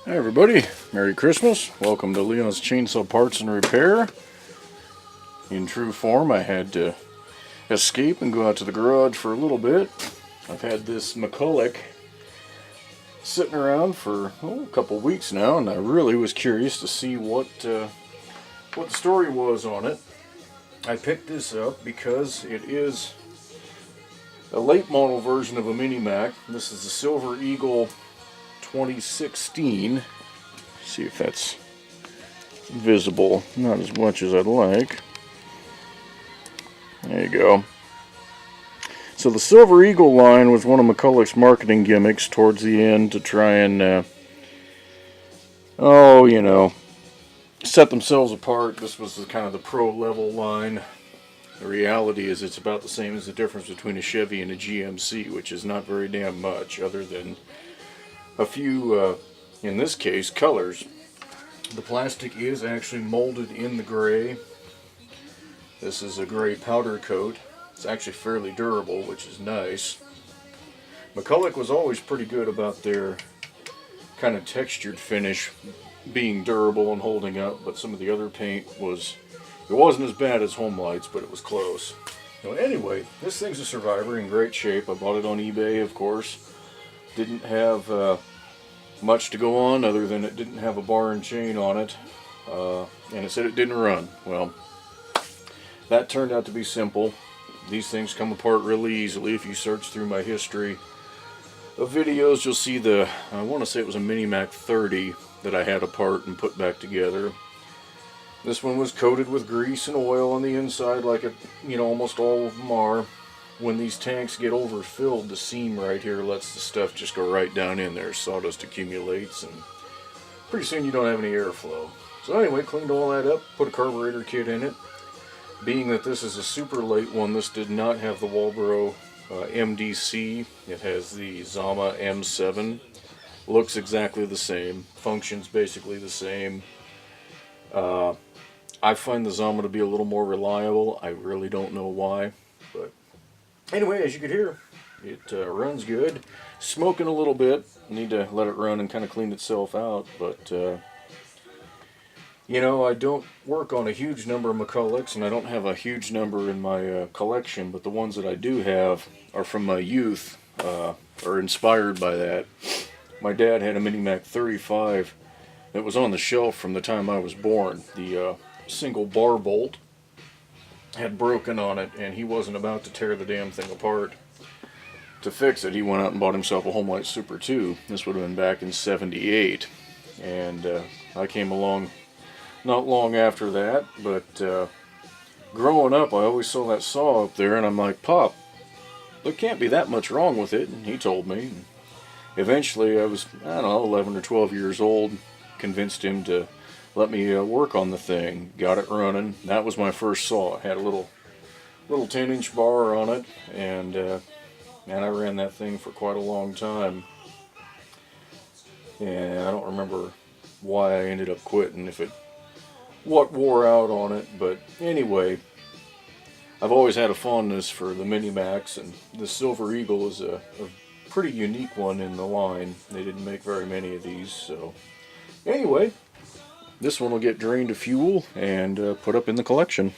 Hi everybody, Merry Christmas. Welcome to Leon's Chainsaw Parts and Repair. In true form, I had to escape and go out to the garage for a little bit. I've had this McCulloch sitting around for a couple weeks now, and I really was curious to see what the story was on it. I picked this up because it is a late model version of a Mini Mac. This is the Silver Eagle 2016. See if that's visible. Not as much as I'd like. There you go. So the Silver Eagle line was one of McCulloch's marketing gimmicks towards the end to try and, set themselves apart. This was kind of the pro level line. The reality is it's about the same as the difference between a Chevy and a GMC, which is not very damn much other than a few, in this case, colors. The plastic is actually molded in the gray. This is a gray powder coat. It's actually fairly durable, which is nice. McCulloch was always pretty good about their kind of textured finish being durable and holding up, but some of the other paint it wasn't as bad as Home Lights, but it was close. So anyway, this thing's a survivor, in great shape. I bought it on eBay, of course. Didn't have much to go on other than it didn't have a bar and chain on it, and it said it didn't run. Well, that turned out to be simple. These things come apart really easily. If you search through my history of videos, you'll see I want to say it was a Mini Mac 30 that I had apart and put back together. This one was coated with grease and oil on the inside, like almost all of them are. When these tanks get overfilled, the seam right here lets the stuff just go right down in there. Sawdust accumulates, and pretty soon you don't have any airflow. So anyway, cleaned all that up, put a carburetor kit in it. Being that this is a super late one, this did not have the Walbro MDC. It has the Zama M7. Looks exactly the same. Functions basically the same. I find the Zama to be a little more reliable. I really don't know why, but anyway, as you can hear, it runs good. Smoking a little bit. Need to let it run and kind of clean itself out. But, I don't work on a huge number of McCullochs, and I don't have a huge number in my collection. But the ones that I do have are from my youth, are inspired by that. My dad had a Mini Mac 35 that was on the shelf from the time I was born. The single bar bolt had broken on it, and he wasn't about to tear the damn thing apart to fix it. He went out and bought himself a Home Light Super 2. This would have been back in '78, and I came along not long after that. But growing up, I always saw that saw up there, and I'm like, Pop, there can't be that much wrong with it. And he told me. And eventually, I was 11 or 12 years old, convinced him to let me work on the thing. Got it running. That was my first saw. It had a little 10-inch bar on it, and I ran that thing for quite a long time. And I don't remember why I ended up quitting, what wore out on it, but anyway, I've always had a fondness for the Mini Macs, and the Silver Eagle is a pretty unique one in the line. They didn't make very many of these, so anyway, this one will get drained of fuel and put up in the collection.